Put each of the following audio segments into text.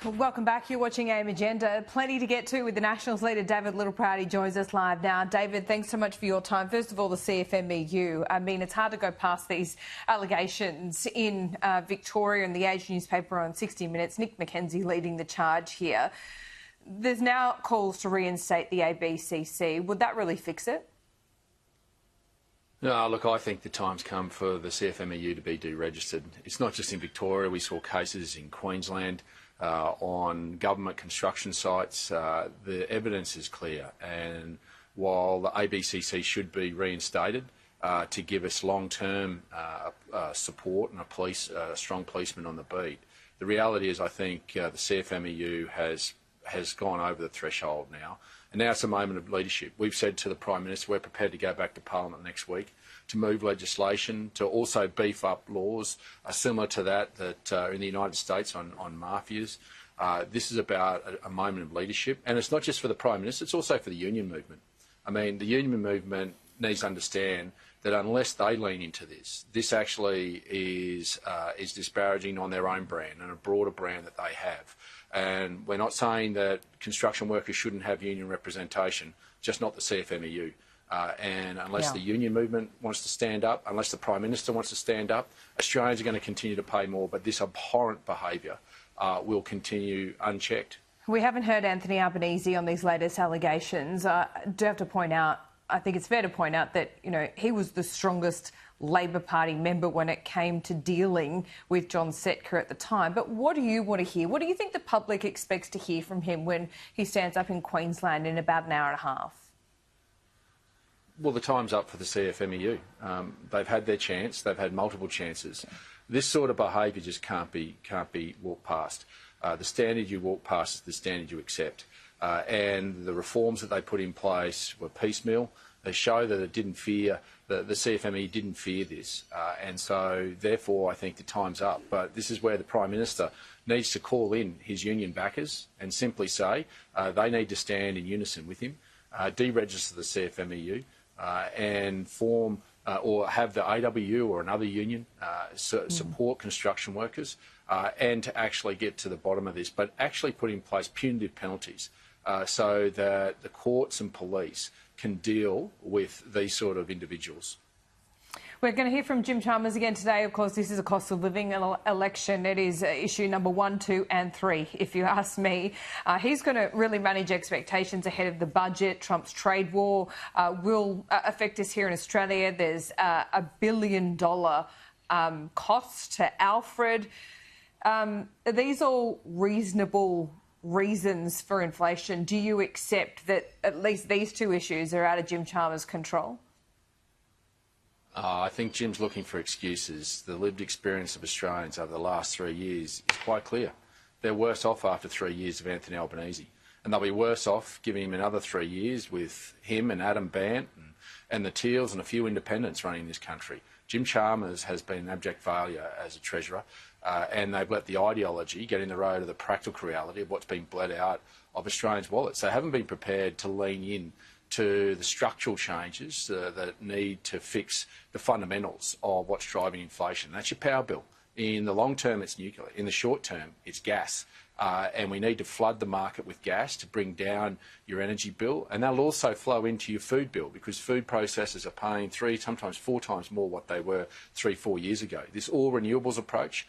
Welcome back. You're watching AM Agenda. Plenty to get to with the Nationals leader, David Littleproud. He joins us live now. David, thanks so much for your time. First of all, the CFMEU. I mean, it's hard to go past these allegations in Victoria and the Age newspaper on 60 Minutes. Nick McKenzie leading the charge here. There's now calls to reinstate the ABCC. Would that really fix it? No, look, I think the time's come for the CFMEU to be deregistered. It's not just in Victoria. We saw cases in Queensland on government construction sites. The evidence is clear, and while the ABCC should be reinstated to give us long-term support and a strong policeman on the beat, the reality is I think the CFMEU has gone over the threshold now. And now it's a moment of leadership. We've said to the Prime Minister we're prepared to go back to Parliament next week to move legislation, to also beef up laws similar to that in the United States on mafias. This is about a moment of leadership. And it's not just for the Prime Minister, it's also for the union movement. I mean, the union movement needs to understand that unless they lean into this, this actually is disparaging on their own brand and a broader brand that they have. And we're not saying that construction workers shouldn't have union representation, just not the CFMEU. And unless the union movement wants to stand up, unless the Prime Minister wants to stand up, Australians are going to continue to pay more. But this abhorrent behaviour will continue unchecked. We haven't heard Anthony Albanese on these latest allegations. I do have to point out, I think it's fair to point out that, you know, he was the strongest Labor Party member when it came to dealing with John Setka at the time. But what do you want to hear? What do you think the public expects to hear from him when he stands up in Queensland in about an hour and a half? Well, the time's up for the CFMEU. They've had their chance. They've had multiple chances. This sort of behaviour just can't be walked past. The standard you walk past is the standard you accept. And the reforms that they put in place were piecemeal. They show that it didn't fear, the CFME didn't fear this. And so, therefore, I think the time's up. But this is where the Prime Minister needs to call in his union backers and simply say they need to stand in unison with him, deregister the CFMEU, and form or have the AWU or another union support construction workers and to actually get to the bottom of this, but actually put in place punitive penalties so that the courts and police can deal with these sort of individuals. We're going to hear from Jim Chalmers again today. Of course, this is a cost of living election. It is issue number 1, 2 and 3, if you ask me. He's going to really manage expectations ahead of the budget. Trump's trade war will affect us here in Australia. There's a $1 billion cost to Alfred. Are these all reasonable reasons for inflation? Do you accept that at least these two issues are out of Jim Chalmers' control? I think Jim's looking for excuses. The lived experience of Australians over the last 3 years is quite clear. They're worse off after 3 years of Anthony Albanese. And they'll be worse off giving him another 3 years with him and Adam Bandt and the Teals and a few independents running this country. Jim Chalmers has been an abject failure as a treasurer, and they've let the ideology get in the road of the practical reality of what's being bled out of Australians' wallets. They haven't been prepared to lean in to the structural changes that need to fix the fundamentals of what's driving inflation. That's your power bill. In the long term, it's nuclear. In the short term, it's gas. And we need to flood the market with gas to bring down your energy bill. And that'll also flow into your food bill because food processors are paying 3, sometimes 4 times more what they were 3, 4 years ago. This all renewables approach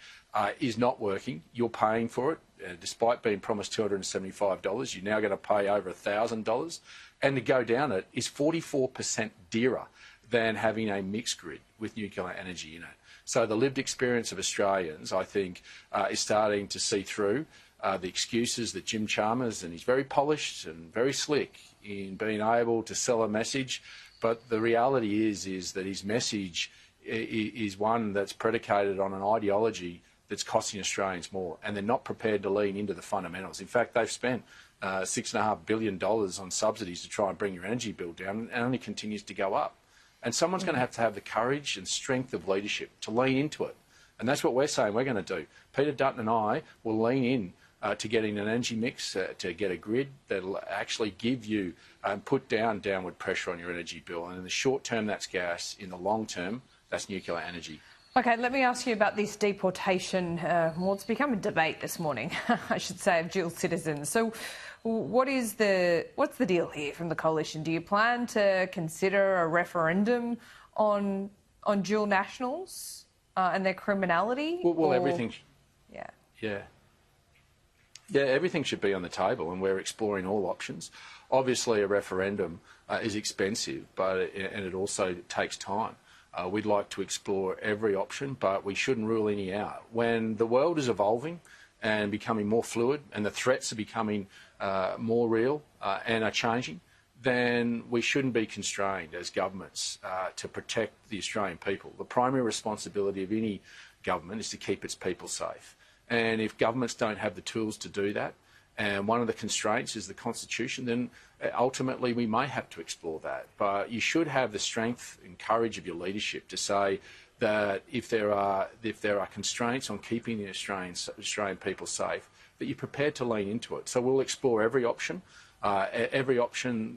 is not working. You're paying for it. Despite being promised $275, you're now going to pay over $1,000. And to go down it is 44% dearer than having a mixed grid with nuclear energy in it. So the lived experience of Australians, I think, is starting to see through the excuses that Jim Chalmers, and he's very polished and very slick in being able to sell a message, but the reality is that his message is one that's predicated on an ideology that's costing Australians more, and they're not prepared to lean into the fundamentals. In fact, they've spent $6.5 billion on subsidies to try and bring your energy bill down, and it only continues to go up. And someone's going to have the courage and strength of leadership to lean into it. And that's what we're saying we're going to do. Peter Dutton and I will lean in to getting an energy mix, to get a grid that will actually give you and put downward pressure on your energy bill. And in the short term, that's gas. In the long term, that's nuclear energy. Okay, let me ask you about this deportation. Well, it's become a debate this morning, I should say, of dual citizens. So what's the deal here from the coalition? Do you plan to consider a referendum on dual nationals and their criminality? Well, everything... Yeah. Yeah. Yeah, everything should be on the table, and we're exploring all options. Obviously, a referendum is expensive, and it also takes time. We'd like to explore every option, but we shouldn't rule any out. When the world is evolving and becoming more fluid, and the threats are becoming more real and are changing, then we shouldn't be constrained as governments to protect the Australian people. The primary responsibility of any government is to keep its people safe. And if governments don't have the tools to do that, and one of the constraints is the Constitution, then ultimately we may have to explore that. But you should have the strength and courage of your leadership to say that if there are constraints on keeping the Australian people safe, that you're prepared to lean into it. So we'll explore every option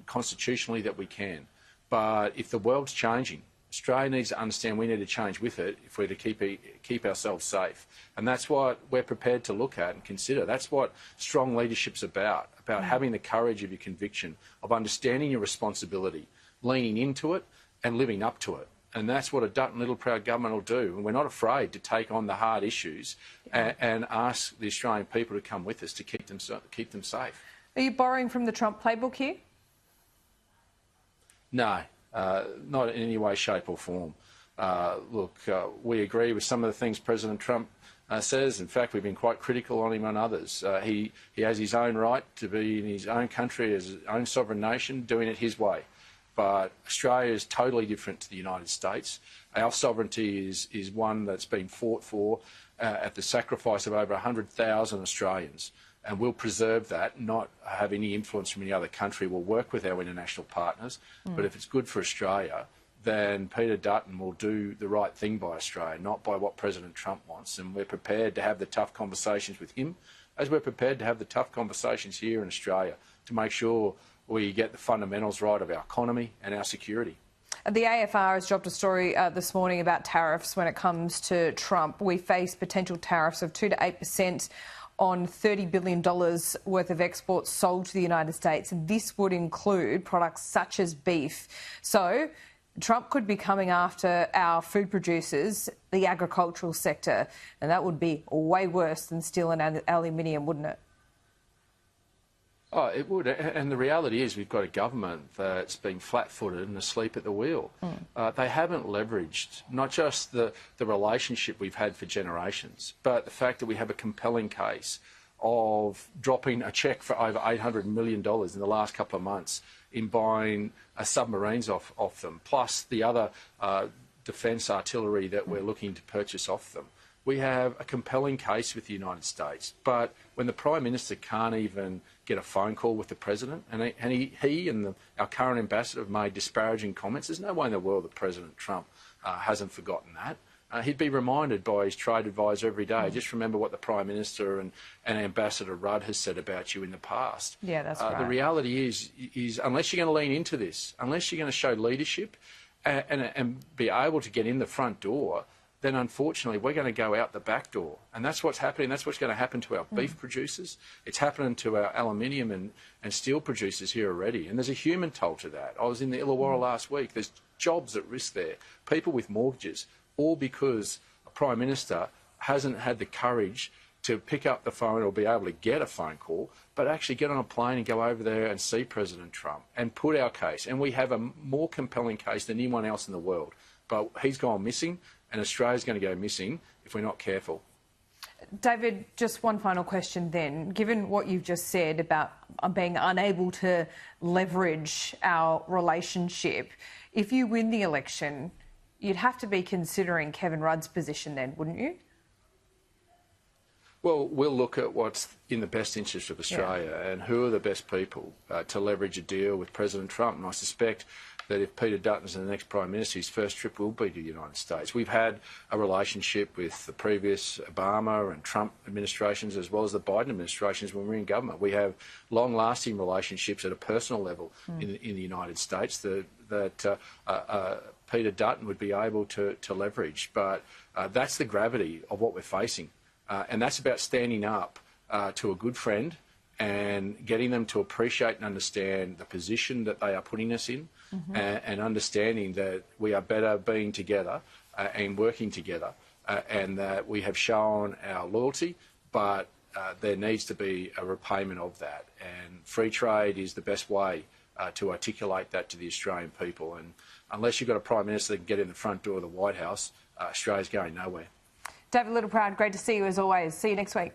constitutionally that we can. But if the world's changing, Australia needs to understand we need to change with it if we're to keep ourselves safe. And that's what we're prepared to look at and consider. That's what strong leadership's about having the courage of your conviction, of understanding your responsibility, leaning into it and living up to it. And that's what a Dutton Littleproud government will do. And we're not afraid to take on the hard issues and ask the Australian people to come with us to keep them safe. Are you borrowing from the Trump playbook here? No. Not in any way, shape or form. We agree with some of the things President Trump says. In fact, we've been quite critical on him on others. He has his own right to be in his own country as his own sovereign nation, doing it his way. But Australia is totally different to the United States. Our sovereignty is one that's been fought for at the sacrifice of over 100,000 Australians. And we'll preserve that, not have any influence from any other country. We'll work with our international partners. But if it's good for Australia, then Peter Dutton will do the right thing by Australia, not by what President Trump wants. And we're prepared to have the tough conversations with him, as we're prepared to have the tough conversations here in Australia to make sure we get the fundamentals right of our economy and our security. The AFR has dropped a story this morning about tariffs when it comes to Trump. We face potential tariffs of 2 to 8% on $30 billion worth of exports sold to the United States. And this would include products such as beef. So Trump could be coming after our food producers, the agricultural sector, and that would be way worse than steel and aluminium, wouldn't it? Oh, it would. And the reality is we've got a government that's been flat-footed and asleep at the wheel. They haven't leveraged not just the relationship we've had for generations, but the fact that we have a compelling case of dropping a cheque for over $800 million in the last couple of months in buying submarines off them, plus the other defence artillery that we're looking to purchase off them. We have a compelling case with the United States, but when the Prime Minister can't even get a phone call with the President, and he and our current ambassador have made disparaging comments, there's no way in the world that President Trump hasn't forgotten that. He'd be reminded by his trade advisor every day. Just remember what the Prime Minister and Ambassador Rudd has said about you in the past. Yeah, that's right. The reality is unless you're going to lean into this, unless you're going to show leadership and be able to get in the front door, then unfortunately we're going to go out the back door. And that's what's happening. That's what's going to happen to our beef producers. It's happening to our aluminium and steel producers here already. And there's a human toll to that. I was in the Illawarra last week. There's jobs at risk there, people with mortgages, all because a Prime Minister hasn't had the courage to pick up the phone or be able to get a phone call, but actually get on a plane and go over there and see President Trump and put our case. And we have a more compelling case than anyone else in the world. But he's gone missing, and Australia's going to go missing if we're not careful. David, just one final question then. Given what you've just said about being unable to leverage our relationship, if you win the election, you'd have to be considering Kevin Rudd's position then, wouldn't you? Well, we'll look at what's in the best interest of Australia and who are the best people to leverage a deal with President Trump. And I suspect that if Peter Dutton's the next Prime Minister, his first trip will be to the United States. We've had a relationship with the previous Obama and Trump administrations as well as the Biden administrations when we were in government. We have long-lasting relationships at a personal level in the United States that Peter Dutton would be able to leverage. But that's the gravity of what we're facing. And that's about standing up to a good friend and getting them to appreciate and understand the position that they are putting us in, and understanding that we are better being together and working together, and that we have shown our loyalty, but there needs to be a repayment of that. And free trade is the best way to articulate that to the Australian people. And unless you've got a Prime Minister that can get in the front door of the White House, Australia's going nowhere. David Littleproud, great to see you as always. See you next week.